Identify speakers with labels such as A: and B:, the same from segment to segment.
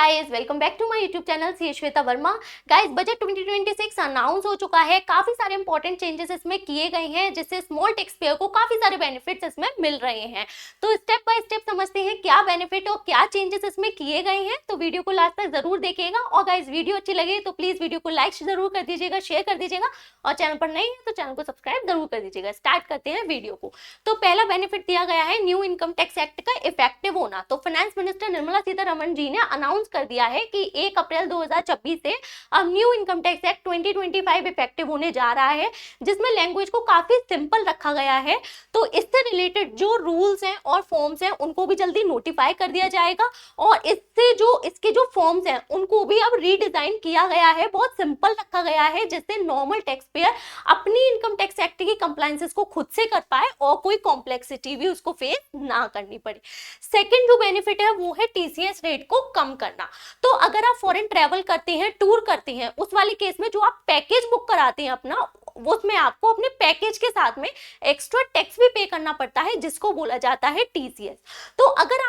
A: Guys, welcome back to my YouTube channel C Shweta Verma. Guys, budget 2026 announce हो चुका है। काफी सारे इंपॉर्टेंट चेंजेस इसमें किए गए हैं, जिससे स्मॉल टैक्स पेयर को काफी सारे बेनिफिट्स इसमें मिल रहे हैं। तो स्टेप बाय स्टेप समझते हैं क्या बेनिफिट और क्या चेंजेस इसमें किए गए हैं। तो वीडियो को लास्ट तक जरूर देखिएगा। और गाइस, वीडियो अच्छी लगे तो प्लीज वीडियो को लाइक जरूर कर दीजिएगा, शेयर कर दीजिएगा, और चैनल पर नए हैं तो चैनल को सब्सक्राइब जरूर कर दीजिएगा। स्टार्ट करते हैं वीडियो को। तो पहला बेनिफिट दिया गया है न्यू इनकम टैक्स एक्ट का इफेक्टिव होना। तो फाइनेंस मिनिस्टर निर्मला सीतारमण जी ने अनाउंस कर दिया है कि 1 अप्रैल 2026 से अब new income tax act 2025 effective होने जा रहा है, जिसमें लैंग्वेज को काफी सिंपल रखा गया है। तो इससे रिलेटेड जो रूल्स हैं और फॉर्म्स हैं उनको भी जल्दी नोटिफाई कर दिया जाएगा, और इसके जो फॉर्म्स हैं उनको भी अब रीडिजाइन किया गया है, बहुत सिंपल रखा गया है, जिससे नॉर्मल टैक्स पेयर अपनी इनकम टैक्स एक्ट की कंप्लायंसेस को खुद से कर पाए और कोई कॉम्प्लेक्सिटी भी उसको फेस ना करनी पड़े। सेकंड जो बेनिफिट है वो है टीसीएस रेट को कम करना। तो अगर आप फॉरेन ट्रैवल करते हैं, टूर करते हैं, उस वाले केस में जो आप पैकेज बुक कराते हैं अपना, उसमें आपको अपने पैकेज के साथ में एक्स्ट्रा टैक्स भी पे करना पड़ता है, जिसको बोला जाता है टीसीएस। तो अगर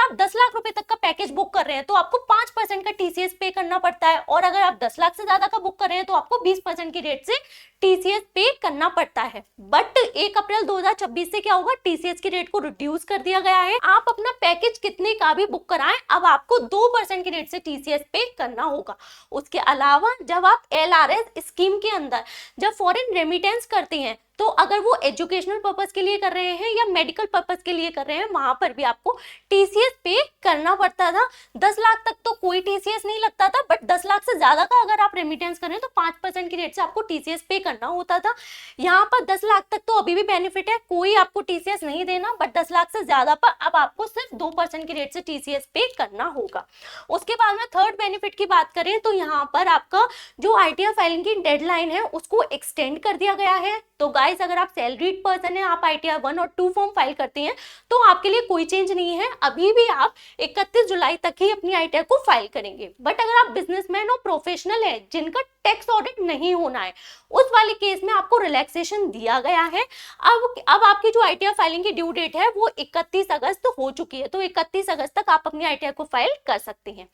A: आप 10 लाख रुपए तक का पैकेज बुक कर रहे हैं तो आपको 5% का टीसीएस पे करना पड़ता है, और अगर आप 10 लाख से ज्यादा का बुक कर रहे हैं तो आपको 20% की रेट से टीसीएस पे करना पड़ता है। बट 1 अप्रैल 2026 से क्या होगा, टीसीएस की रेट को रिड्यूस कर दिया गया है। आप अपना पैकेज कितने का भी बुक कराएं, अब आपको 2% की रेट से टीसीएस पे करना होगा। उसके अलावा जब आप एलआरएस स्कीम के अंदर जब फॉरेन रेमिटेंस करते हैं, तो अगर वो एजुकेशनल पर्पस के लिए कर रहे हैं या मेडिकल पर्पस के लिए कर रहे हैं, वहां पर भी आपको टीसीएस पे करना पड़ता था। 10 लाख तक तो कोई टीसीएस नहीं लगता था, बट 10 लाख से ज्यादा का अगर आप रेमिटेंस करें तो 5% की रेट से आपको टीसीएस पे करना होता था। यहाँ पर 10 लाख तक तो अभी भी बेनिफिट है, कोई आपको टीसीएस नहीं देना, बट 10 लाख से ज्यादा पर अब आपको सिर्फ 2% की रेट से टीसीएस पे करना होगा। उसके बाद में थर्ड बेनिफिट की बात करें तो यहाँ पर आपका जो आईटीआर फाइलिंग की डेडलाइन है उसको एक्सटेंड कर दिया गया है। तो गाइस, अगर आप सैलरीड पर्सन है, आप आईटीआर 1 और 2 फॉर्म फाइल करते हैं तो आपके लिए कोई चेंज नहीं है, अभी भी आप 31 जुलाई तक ही अपनी आईटीआर को फाइल करेंगे। बट अगर आप बिजनेसमैन और प्रोफेशनल है जिनका टैक्स ऑडिट नहीं होना है, उस वाले केस में आपको रिलैक्सेशन दिया गया है। अब आपकी जो आईटीआर फाइलिंग की ड्यू डेट है वो 31 अगस्त हो चुकी है, तो 31 अगस्त तक आप अपनी आईटीआर को फाइल कर सकते हैं।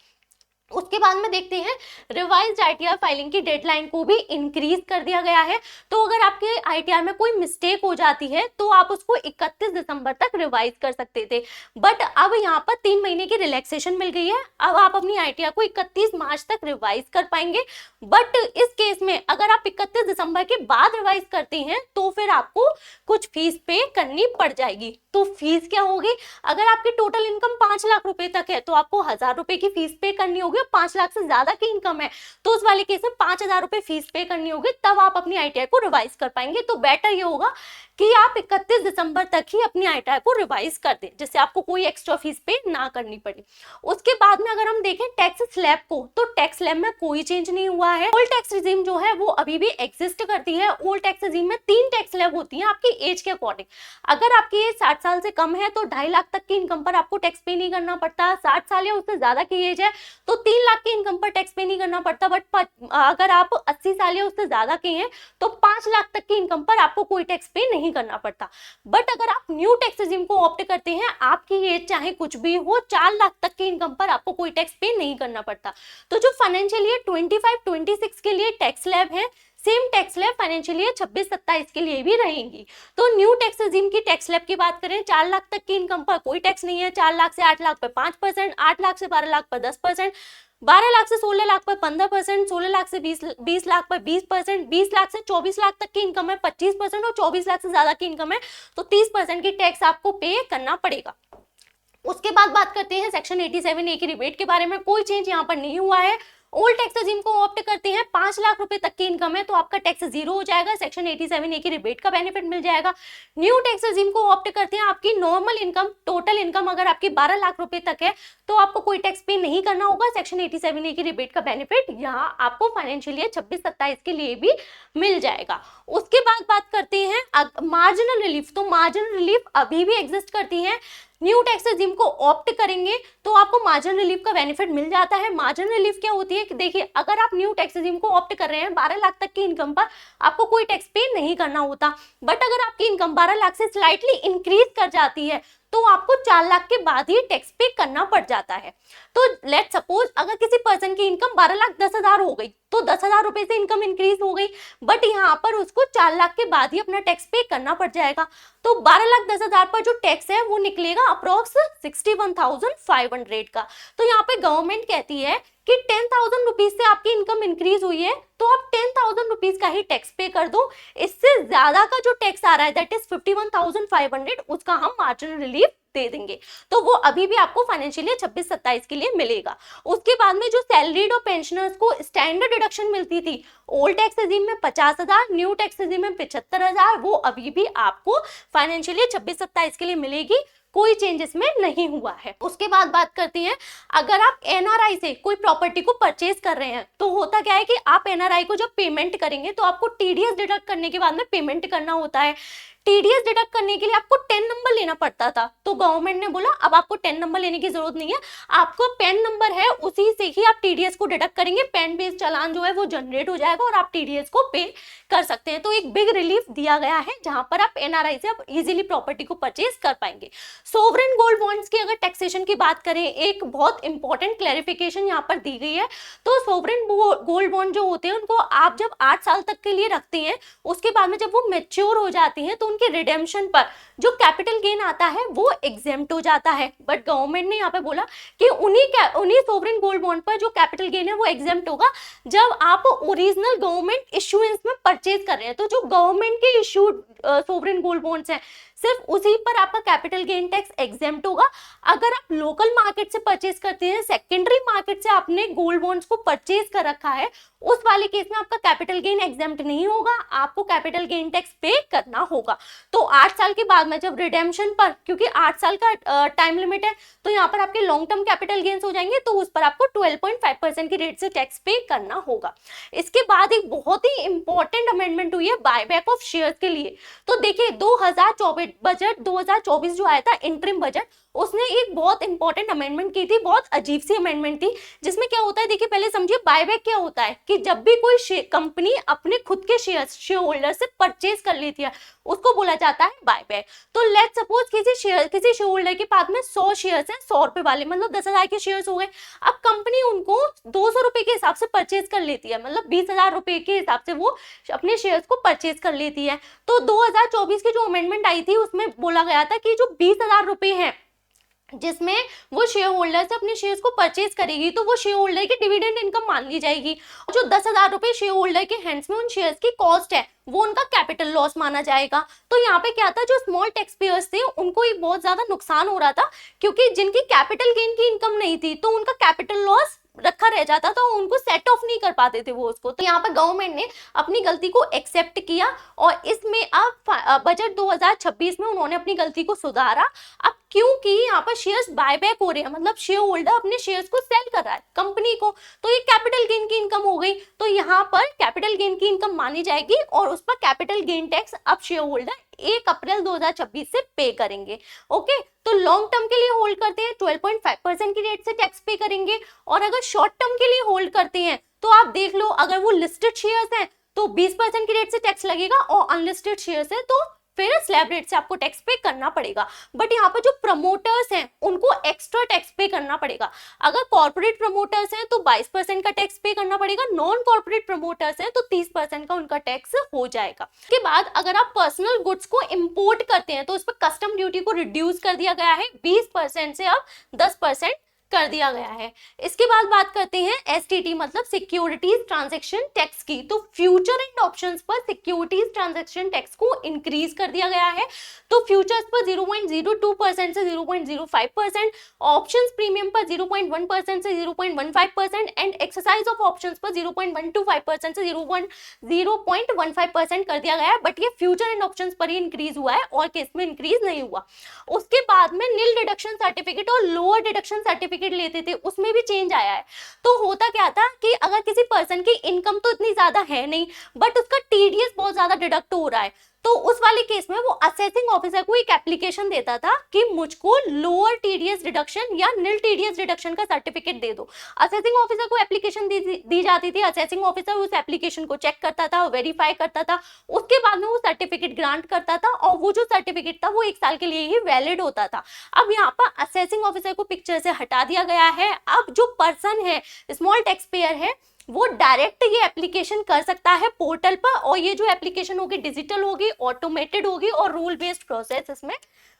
A: उसके बाद में देखते हैं रिवाइज्ड आईटीआर फाइलिंग की डेडलाइन को भी इंक्रीज कर दिया गया है। तो अगर आपके आईटीआर में कोई मिस्टेक हो जाती है तो आप उसको 31 दिसंबर तक रिवाइज कर सकते थे, बट अब यहाँ पर 3 महीने की रिलैक्सेशन मिल गई है। अब आप अपनी आईटीआर को 31 मार्च तक रिवाइज कर पाएंगे। बट इस केस में अगर आप 31 दिसंबर के बाद रिवाइज करते हैं तो फिर आपको कुछ फीस पे करनी पड़ जाएगी। तो फीस क्या होगी, अगर आपकी टोटल इनकम 5 लाख रुपए तक है तो आपको 1000 रुपए की फीस पे करनी होगी। 5 लाख से ज्यादा की इनकम है तो उस वाले केस में 5000 रुपए फीस पे करनी होगी, तब आप अपनी आईटीआर को रिवाइज कर पाएंगे। तो बेटर ये होगा कि आप 31 दिसंबर तक ही अपनी आईटीआर को रिवाइज कर दें, जिससे आपको कोई एक्स्ट्रा फीस पे ना करनी पड़े। उसके बाद में अगर हम देखें टैक्स स्लैब को, तो टैक्स स्लैब में कोई चेंज नहीं हुआ है। ओल्ड टैक्स रिजीम जो है वो अभी भी एग्जिस्ट करती है। ओल्ड टैक्स रिजीम में 3 टैक्स स्लैब होती है आपकी एज के अकॉर्डिंग। अगर आपकी एज 60 साल से कम है तो 2.5 लाख तक की इनकम पर आपको टैक्स पे नहीं करना पड़ता। 60 साल या उससे ज्यादा की एज है तो 3 लाख की इनकम पर टैक्स पे नहीं करना पड़ता। बट अगर आप 80 साल या उससे ज्यादा के हैं तो 5 लाख तक की इनकम पर आपको कोई टैक्स पे नहीं करना पड़ता। बट अगर आप न्यू टैक्स रिजीम को ऑप्ट करते हैं, आपकी एज चाहे कुछ भी हो, 4 लाख तक की इनकम पर आपको कोई टैक्स पे नहीं करना पड़ता। तो जो फाइनेंशियल ईयर 25-26 के लिए टैक्स स्लैब है, same tax slab financial year 26-27 के लिए भी रहेंगी। तो न्यू टैक्स रिजीम की टैक्स स्लैब की बात करें, 4 लाख तक की इनकम पर कोई टैक्स नहीं है, 4 लाख से 8 लाख पर 5%, 8 लाख से 12 लाख पर 10%, 12 लाख से 16 लाख पर 15%, 16 लाख से 20 लाख पर 20%, 20 लाख से 24 लाख तक की इनकम है 25%, और 24 लाख से ज्यादा की इनकम है तो 30% की टैक्स आपको पे करना पड़ेगा। उसके बाद बात करते हैं सेक्शन 87A की रिबेट के बारे में। कोई चेंज यहाँ पर नहीं हुआ है। ओल्ड टैक्स रिजीम को ऑप्ट करते हैं, 5 लाख रुपए तक की इनकम है तो आपका टैक्स 0 हो जाएगा, सेक्शन 87A की रिबेट का बेनिफिट मिल जाएगा। न्यू टैक्स रिजीम को ऑप्ट करते हैं, आपकी नॉर्मल इनकम, टोटल इनकम अगर आपकी 12 लाख रुपए तक है तो आपको कोई टैक्स पे नहीं करना होगा, सेक्शन 87A की रिबेट का बेनिफिट यहाँ आपको फाइनेंशियल ईयर 26-27 के लिए भी मिल जाएगा। उसके बाद बात करते हैं मार्जिनल रिलीफ। तो मार्जिनल रिलीफ अभी भी एग्जिस्ट करती है। न्यू टैक्स रिजीम को ऑप्ट करेंगे तो आपको मार्जिन रिलीफ का बेनिफिट मिल जाता है। मार्जिन रिलीफ क्या होती है कि देखिए, अगर आप न्यू टैक्स रिजीम को ऑप्ट कर रहे हैं 12 लाख तक की इनकम पर आपको कोई टैक्स पे नहीं करना होता। बट अगर आपकी इनकम 12 लाख से स्लाइटली इंक्रीज कर जाती है तो आपको 4 लाख के बाद ही टैक्स पे करना पड़ जाता है। तो लेट सपोज अगर किसी पर्सन की इनकम 12,10,000 हो गई तो 10,000 रुपए से इनकम इंक्रीज हो गई, बट यहाँ पर उसको 4 लाख के बाद ही अपना टैक्स पे करना पड़ जाएगा। तो 12,10,000 पर जो टैक्स है वो निकलेगा अप्रोक्स 61,500 का। तो यहाँ पे गवर्नमेंट कहती है कि 10,000 रुपीज से आपकी इनकम इंक्रीज हुई है तो आप 10,000 रुपीज का ही टैक्स पे कर दो, इससे ज्यादा का जो टैक्स आ रहा है दैट इज 51,500 उसका हम मार्जिनल रिलीफ दे देंगे। तो वो अभी भी आपको फाइनेंशियल ईयर 26-27 के लिए मिलेगा। उसके बाद में जो सैलरीड और पेंशनर्स को स्टैंडर्ड डिडक्शन मिलती थी ओल्ड टैक्स रेजिम में 50,000, न्यू टैक्स रेजिम में 75,000, वो अभी भी आपको फाइनेंशियल ईयर 26-27 के लिए मिलेगी, कोई चेंजेस में नहीं हुआ है। उसके बाद बात करते हैं, अगर आप एनआरआई से कोई प्रॉपर्टी को परचेज कर रहे हैं तो होता क्या है कि आप एनआरआई को जब पेमेंट करेंगे तो आपको टीडीएस डिडक्ट करने के बाद में पेमेंट करना होता है। टीडीएस डिडक्ट करने के लिए आपको 10 नंबर लेना पड़ता था, तो गवर्नमेंट ने बोला अब आपको 10 नंबर लेने की जरूरत नहीं है, आपको पेन नंबर है उसी से ही आप टीडीएस को डिडक्ट करेंगे, पेन बेस्ड चालान जो है वो जनरेट हो जाएगा और आप टीडीएस को पे कर सकते हैं। तो एक बिग रिलीफ दिया गया है जहां पर आप एनआरआई से आप इजीली प्रॉपर्टी को परचेज कर पाएंगे। सोवरेन गोल्ड बॉन्ड्स की अगर टैक्सेशन की बात करें, एक बहुत इंपॉर्टेंट क्लैरिफिकेशन यहाँ पर दी गई है। तो सोवरेन गोल्ड बॉन्ड जो होते हैं उनको आप जब 8 साल तक के लिए रखते हैं, उसके बाद में जब वो मैच्योर हो जाती है तो उनके रिडेम्पशन पर जो कैपिटल गेन आता है वो एग्जेम्प्ट हो जाता है। बट गवर्नमेंट ने यहाँ पे बोला कि उन्हीं सोवरेन गोल्ड बॉन्ड पर जो कैपिटल गेन है वो एग्जेम्प्ट होगा जब आप ओरिजिनल गवर्नमेंट इश्यूएंस में परचेज कर रहे हैं। तो जो गवर्नमेंट के इश्यूड सोवरेन गोल्ड बॉन्ड्स हैं सिर्फ उसी पर आपका कैपिटल गेन टैक्स एग्जेम्प्ट होगा। अगर आप लोकल मार्केट से परचेज करते हैं, सेकेंडरी मार्केट से आपने गोल्ड बॉन्ड्स को परचेज कर रखा है, उस वाले केस में आपका कैपिटल गेन एग्जेम्प्ट नहीं होगा, आपको कैपिटल गेन टैक्स पे करना होगा। तो 8 साल के बाद में जब रिडेम्पशन पर, क्योंकि 8 साल का टाइम लिमिट है, तो यहाँ पर आपके लॉन्ग टर्म कैपिटल गेन्स हो जाएंगे, तो उस पर आपको 12.5% की रेट से टैक्स पे करना होगा। इसके बाद एक बहुत ही इंपॉर्टेंट अमेंडमेंट हुई है बायबैक ऑफ शेयर्स के लिए। तो देखिए 2024 बजट 2024 जो आया था इंटरिम बजट, उसने एक बहुत इंपॉर्टेंट अमेंडमेंट की थी, बहुत अजीब सी अमेंडमेंट थी, जिसमें क्या होता है देखिए पहले समझिए बायबैक क्या होता है कि जब भी कोई कंपनी अपने खुद के शेयर होल्डर से परचेज कर लेती है उसको बोला जाता है बायबैक। तो लेट्स सपोज किसी शेयर होल्डर के पास में 100 शेयर्स हैं, 100 रुपए वाले, मतलब 10,000 के शेयर्स हो गए। अब कंपनी उनको 200 रुपए के हिसाब से परचेज कर लेती है, मतलब 20,000 रुपए के हिसाब से वो अपने शेयर्स को परचेज कर लेती है। तो 2024 की जो अमेंडमेंट आई थी उसमें बोला गया था कि जो 20,000 रुपए हैं जिसमें वो शेयर होल्डर से अपने शेयर्स को परचेज करेगी तो वो शेयर होल्डर की डिविडेंड इनकम मान ली जाएगी। जो 10,000 रुपए शेयर होल्डर के हैंड्स में उन शेयर्स की कॉस्ट है वो उनका कैपिटल लॉस माना जाएगा। तो यहाँ पे क्या था, जो स्मॉल टैक्स पेयर्स थे उनको एक बहुत ज्यादा नुकसान हो रहा था, क्योंकि जिनकी कैपिटल गेन की इनकम नहीं थी तो उनका कैपिटल लॉस रखा रह जाता था, उनको सेट ऑफ नहीं कर पाते थे वो उसको। तो यहाँ पर गवर्नमेंट ने अपनी गलती को एक्सेप्ट किया और इसमें अब बजट 2026 में उन्होंने अपनी गलती को सुधारा। अब क्योंकि यहाँ पर शेयर्स बायबैक हो रहे हैं, मतलब शेयर होल्डर अपने शेयर्स को सेल कर रहा है कंपनी को, तो ये कैपिटल गेन की इनकम हो गई, तो यहाँ पर कैपिटल गेन की इनकम मानी जाएगी और उस पर कैपिटल गेन टैक्स अब शेयर होल्डर 1 अप्रैल 2026 से पे करेंगे। ओके, तो लॉन्ग टर्म के लिए होल्ड करते हैं 12.5% की रेट से टैक्स पे करेंगे, और अगर शॉर्ट टर्म के लिए होल्ड करते हैं तो आप देख लो अगर वो लिस्टेड शेयर्स हैं तो 20% की रेट से टैक्स लगेगा, और अनलिस्टेड शेयर्स है तो फिर स्लैब रेट से आपको टैक्स पे करना पड़ेगा। बट यहाँ पर जो प्रमोटर्स हैं उनको एक्स्ट्रा टैक्स पे करना पड़ेगा। अगर कॉर्पोरेट प्रमोटर्स हैं तो 22% का टैक्स पे करना पड़ेगा, नॉन कॉर्पोरेट प्रमोटर्स हैं तो 30% का उनका टैक्स हो जाएगा। उसके बाद अगर आप पर्सनल गुड्स को इंपोर्ट करते हैं तो उस पर कस्टम ड्यूटी को रिड्यूस कर दिया गया है, 20% से अब 10% कर दिया गया है। इसके बाद बात करते हैं एसटीटी मतलब सिक्योरिटीज ट्रांजैक्शन टैक्स की। तो फ्यूचर एंड ऑप्शंस पर सिक्योरिटीज ट्रांजैक्शन टैक्स को इंक्रीज कर दिया गया है। तो फ्यूचर्स पर 0.02% से 0.05%, ऑप्शंस प्रीमियम पर 0.1% से 0.15% एंड एक्सरसाइज ऑफ ऑप्शंस पर 0.125% से 0.15% कर दिया गया है। बट ये फ्यूचर एंड ऑप्शंस पर ही इंक्रीज हुआ है और केस में इंक्रीज नहीं हुआ। उसके बाद में नील डिडक्शन सर्टिफिकेट और लोअर डिडक्शन सर्टिफिकेट लेते थे, उसमें भी चेंज आया है। तो होता क्या था कि अगर किसी पर्सन की इनकम तो इतनी ज्यादा है नहीं बट उसका टीडीएस बहुत ज्यादा डिडक्ट हो रहा है, तो उस वाले केस में वो असेसिंग ऑफिसर को एक एप्लीकेशन देता था कि मुझको लोअर टीडीएस डिडक्शन या नील टीडीएस डिडक्शन का सर्टिफिकेट दे दो। असेसिंग ऑफिसर को एप्लीकेशन दी जाती थी, असेसिंग ऑफिसर उस एप्लीकेशन को चेक करता था, वेरीफाई करता था, उसके बाद में वो सर्टिफिकेट ग्रांट करता था और वो जो सर्टिफिकेट था वो 1 साल के लिए ही वैलिड होता था। अब यहाँ पर असेसिंग ऑफिसर को पिक्चर से हटा दिया गया है। अब जो पर्सन है, स्मॉल टैक्स पेयर है, वो डायरेक्ट ये एप्लीकेशन कर सकता है पोर्टल पर, और ये जो एप्लीकेशन होगी डिजिटल होगी, ऑटोमेटेड होगी और रूल बेस्ड प्रोसेस इसमें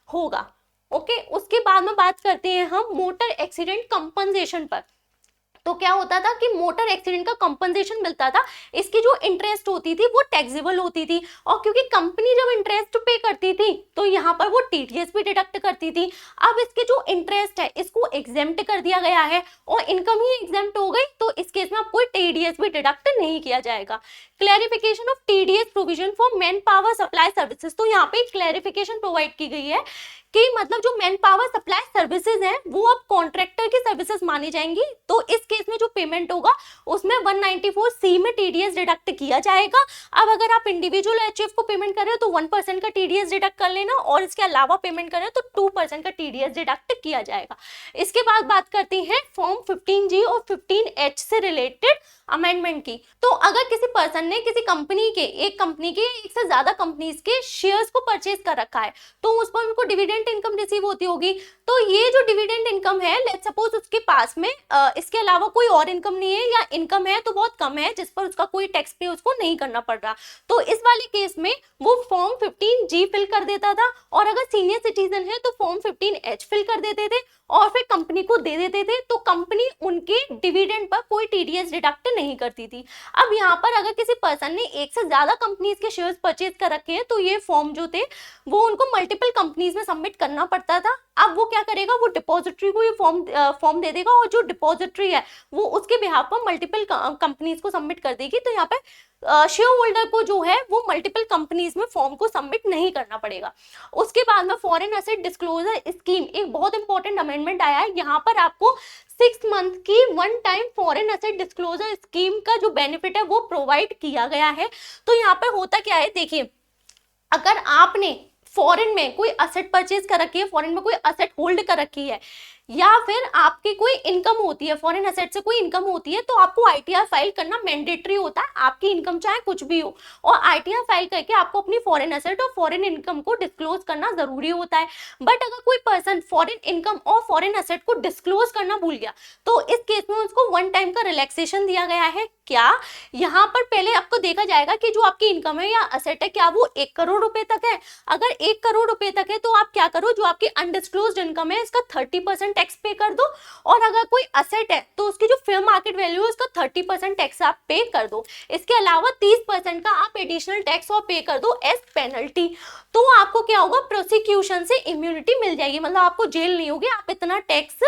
A: होगा। ओके, उसके बाद में बात करते हैं हम मोटर एक्सीडेंट कंपनसेशन पर। तो क्या होता था कि मोटर एक्सीडेंट का कंपनसेशन मिलता था, इसकी जो इंटरेस्ट होती थी वो टैक्सेबल होती थी, और क्योंकि कंपनी जब इंटरेस्ट पे करती थी तो यहाँ पर वो टीडीएस भी डिडक्ट करती थी। अब इसके जो इंटरेस्ट है इसको एग्जेम्प्ट कर दिया गया है और इनकम ही एग्जेम्प्ट हो गई, तो इस केस में अब कोई टीडीएस भी डिडक्ट नहीं किया जाएगा। Clarification of TDS provision for man power supply services, तो यहाँ पे क्लैरिफिकेशन प्रोवाइड की गई है कि मतलब जो मैन पावर सप्लाई सर्विसेज हैं वो अब कॉन्ट्रैक्टर की सर्विसेज मानी जाएंगी। तो इस केस में जो पेमेंट होगा उसमें 194C में टीडीएस डिडक्ट किया जाएगा। अब अगर आप इंडिविजुअल एचएफ को पेमेंट कर रहे हो तो 1% का टीडीएस डिडक्ट कर लेना, और इसके अलावा पेमेंट कर रहे हो तो 2% का टीडीएस डिडक्ट किया जाएगा। इसके बाद बात करती है फॉर्म 15G और 15H से रिलेटेड अमेंडमेंट की। तो अगर किसी पर्सन ने किसी कंपनी के, एक कंपनी के एक से ज्यादा कंपनीज के शेयर्स को परचेज कर रखा है तो उस पर उनको डिविडेंड इनकम रिसीव होती होगी। तो ये जो डिविडेंड इनकम है, लेट्स सपोज उसके पास में इसके अलावा कोई और इनकम नहीं है, या इनकम है तो बहुत कम है जिस पर उसका कोई टैक्स पे उसको नहीं करना पड़ रहा, तो इस वाले केस में वो फॉर्म 15G फिल कर देता था, और अगर सीनियर सिटीजन है तो फॉर्म 15H फिल कर देते थे और फिर कंपनी को दे देते थे, तो कंपनी उनके डिविडेंड पर कोई टीडीएस डिडक्ट नहीं करती थी। अब यहाँ पर अगर किसी पर्सन ने एक से ज्यादा कंपनीज के शेयर्स परचेज कर रखे हैं तो ये फॉर्म जो थे वो उनको मल्टीपल कंपनीज में सबमिट करना पड़ता था। अब वो क्या करेगा, वो डिपॉजिटरी को ये फॉर्म दे देगा, और जो डिपॉजिटरी है वो उसके बिहाफ पर मल्टीपल कंपनीज को सबमिट कर देगी। तो यहाँ पे शेयर होल्डर को जो है वो मल्टीपल कंपनीज में फॉर्म को सबमिट नहीं करना पड़ेगा। उसके बाद में फॉरेन एसेट डिस्क्लोजर स्कीम, एक बहुत इंपॉर्टेंट अमेंडमेंट आया है। यहाँ पर आपको 6 मंथ की one time foreign asset disclosure scheme का जो बेनिफिट है वो प्रोवाइड किया गया है। तो यहाँ पर होता क्या है, देखिए, अगर आपने फॉरेन में कोई असेट परचेज कर रखी है, फॉरेन में कोई असेट होल्ड कर रखी है, या फिर आपकी कोई इनकम होती है, फॉरेन एसेट से कोई इनकम होती है, तो आपको आईटीआर फाइल करना मैंडेटरी होता है, आपकी इनकम चाहे कुछ भी हो, और आईटीआर फाइल करके आपको अपनी फॉरेन एसेट और फॉरेन इनकम को डिस्क्लोज करना जरूरी होता है। बट अगर कोई पर्सन फॉरेन इनकम और फॉरेन एसेट को डिस्क्लोज करना भूल गया तो इस केस में उसको वन टाइम का रिलैक्सेशन दिया गया है। क्या, यहाँ पर पहले आपको देखा जाएगा कि जो आपकी इनकम है या असेट है क्या वो 1 करोड़ रुपए तक है। अगर 1 करोड़ रुपए तक है तो आप क्या करो, जो आपकी अनडिस्क्लोज्ड इनकम है इसका 30% टैक्स पे कर दो, और अगर कोई असेट है तो उसकी जो फेयर मार्केट वैल्यू है उसका 30% टैक्स आप पे कर दो। इसके अलावा 30% का आप एडिशनल टैक्स और पे कर दो एज पेनल्टी। तो आपको क्या होगा, प्रोसिक्यूशन से इम्यूनिटी मिल जाएगी, मतलब आपको जेल नहीं होगी, आप इतना टैक्स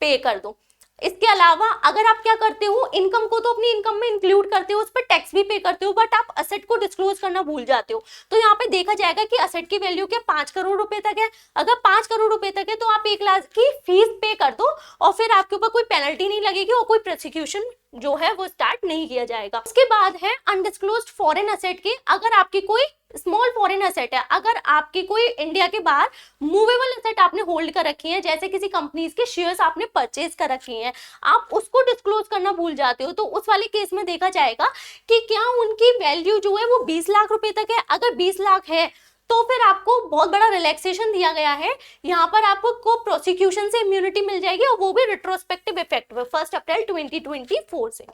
A: पे कर दो। इसके अलावा अगर आप क्या करते हो, इनकम को तो अपनी इनकम में इंक्लूड करते हो, उस पर टैक्स भी पे करते हो, बट आप असेट को डिस्क्लोज करना भूल जाते हो, तो यहाँ पे देखा जाएगा कि असेट की वैल्यू क्या 5 करोड़ रुपए तक है। अगर 5 करोड़ रुपए तक है तो आप 1 लाख की फीस पे कर दो, और फिर आपके ऊपर कोई पेनल्टी नहीं लगेगी और कोई प्रोसिक्यूशन जो है वो स्टार्ट नहीं किया जाएगा। उसके बाद है अनडिस्क्लोज्ड फॉरेन एसेट की। अगर आपकी कोई स्मॉल फॉरेन एसेट है, अगर आपकी कोई इंडिया के बाहर मूवेबल एसेट आपने होल्ड कर रखी है, जैसे किसी कंपनीज के शेयर्स आपने परचेज कर रखी हैं, आप उसको डिस्क्लोज करना भूल जाते हो, तो उस वाले केस में देखा जाएगा कि क्या उनकी वैल्यू जो है वो 20 लाख रुपए तक है। अगर 20 लाख है तो फिर आपको बहुत बड़ा रिलैक्सेशन दिया गया है। यहाँ पर आपको प्रोसिक्यूशन से इम्यूनिटी मिल जाएगी, और वो भी रिट्रोस्पेक्टिव इफेक्ट में 1 अप्रैल 2024 से।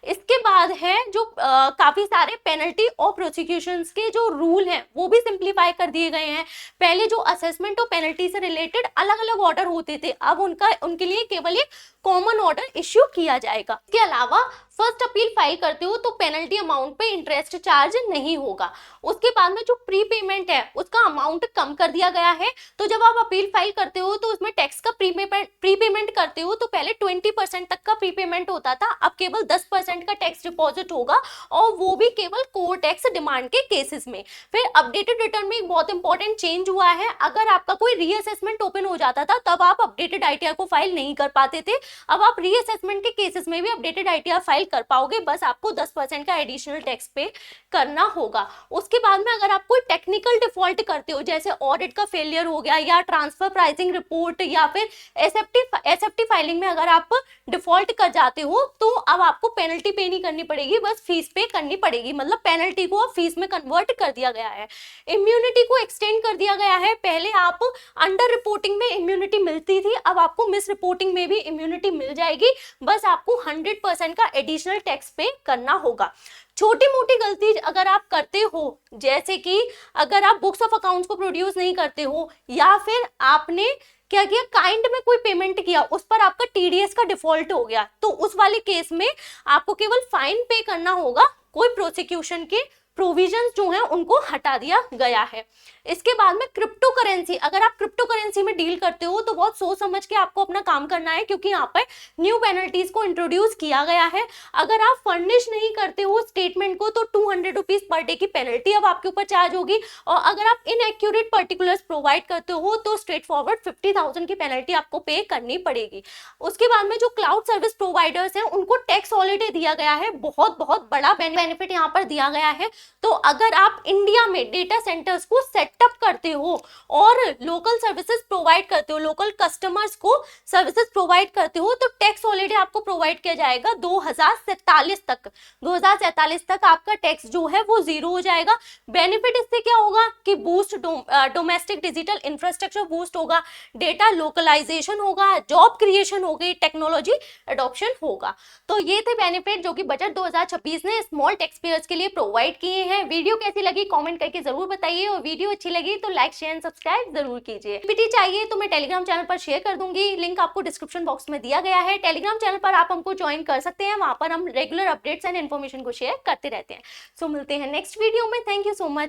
A: इसके बाद है जो काफी सारे पेनल्टी और प्रोसिक्यूशंस के जो रूल हैं वो भी सिंप्लीफाई कर दिए गए हैं। पहले जो असेसमेंट और पेनल्टी से रिलेटेड अलग अलग ऑर्डर होते थे, अब उनके लिए केवल एक कॉमन ऑर्डर इश्यू किया जाएगा। इसके अलावा फर्स्ट अपील फाइल करते हो तो पेनल्टी अमाउंट पे इंटरेस्ट चार्ज नहीं होगा। उसके बाद में जो प्री पेमेंट है उसका अमाउंट कम कर दिया गया है। तो जब आप अपील फाइल करते हो तो उसमें टैक्स का प्री पेमेंट करते हो, तो पहले 20% तक का प्री पेमेंट होता था, अब केवल 10% का टैक्स डिपॉजिट होगा, और वो भी केवल कोर टैक्स डिमांड के केसेस में। फिर अपडेटेड रिटर्न में एक बहुत इंपॉर्टेंट चेंज हुआ है। अगर आपका कोई रीअसेसमेंट ओपन हो जाता था तब आप अपडेटेड आईटीआर को फाइल नहीं कर पाते थे, अब आप रीअसेसमेंट के केसेस में भी अपडेटेड आईटीआर फाइल कर पाओगे, बस आपको 10% का एडिशनल टैक्स पे करना होगा। उसके बाद में अगर आप कोई टेक्निकल डिफॉल्ट करते हो, जैसे ऑडिट का फेलियर हो गया या ट्रांसफर प्राइसिंग रिपोर्ट या फिर एसएफटी फाइलिंग में अगर आप डिफॉल्ट कर जाते हो, तो अब आपको पेनल्टी पे नहीं करनी पड़ेगी, बस फीस पे करनी पड़ेगी। मतलब पेनल्टी को अब फीस में कन्वर्ट कर दिया गया है। इम्यूनिटी को एक्सटेंड कर दिया गया है। पहले आप अंडर रिपोर्टिंग में इम्यूनिटी मिलती थी, अब आपको मिस रिपोर्टिंग में भी इम्यूनिटी मिल जाएगी, बस आपको 100% का एडिशनल टैक्स पे करना होगा। छोटी मोटी गलती अगर आप करते हो, जैसे कि अगर आप बुक्स ऑफ अकाउंट्स को प्रोड्यूस नहीं करते हो या फिर आपने क्या किया, काइंड में कोई पेमेंट किया, उस पर आपका टीडीएस का डिफॉल्ट हो गया, तो उस वाले केस में आपको केवल फाइन पे करना होगा, कोई प्रोसिक्यूशन के प्रोविजंस जो हैं उनको हटा दिया गया है। इसके बाद में क्रिप्टो करेंसी, अगर आप क्रिप्टो करेंसी में डील करते हो तो बहुत सोच समझ के आपको अपना काम करना है, क्योंकि यहाँ पर न्यू पेनल्टीज को इंट्रोड्यूस किया गया है। अगर आप फर्निश नहीं करते हो स्टेटमेंट को तो 200 रुपीज पर डे की पेनल्टी अब आपके ऊपर चार्ज होगी, और अगर आप इनएक्यूरेट पर्टिकुलर्स प्रोवाइड करते हो तो स्ट्रेट फॉरवर्ड 50,000 की पेनल्टी आपको पे करनी पड़ेगी। उसके बाद में जो क्लाउड सर्विस प्रोवाइडर्स हैं उनको टैक्स हॉलिडे दिया गया है, बहुत बड़ा बेनिफिट यहाँ पर दिया गया है। तो अगर आप इंडिया में डेटा सेंटर्स को सेटअप करते हो और लोकल सर्विसेज प्रोवाइड करते हो, लोकल कस्टमर्स को सर्विसेज प्रोवाइड करते हो, तो टैक्स हॉलिडे आपको प्रोवाइड किया जाएगा 2047 तक। 2047 तक आपका टैक्स जो है वो जीरो हो जाएगा। बेनिफिट इससे क्या होगा कि boost domestic digital infrastructure boost होगा, डेटा लोकलाइजेशन होगा, जॉब क्रिएशन होगी, टेक्नोलॉजी एडॉप्शन होगा। तो ये थे बेनिफिट जो कि बजट 2026 ने स्मॉल टैक्स पेयर्स के लिए प्रोवाइड किए हैं। वीडियो कैसी लगी कमेंट करके जरूर बताइए, और वीडियो अच्छी लगी तो लाइक शेयर एंड सब्सक्राइब जरूर कीजिए। पीपीटी चाहिए तो मैं टेलीग्राम चैनल पर शेयर कर दूंगी, लिंक आपको डिस्क्रिप्शन बॉक्स में दिया गया है। टेलीग्राम चैनल पर आप हमको ज्वाइन कर सकते हैं, वहां पर हम रेगुलर अपडेट्स एंड इन्फॉर्मेशन को शेयर करते रहते हैं। सो मिलते हैं नेक्स्ट वीडियो में। Thank you so much.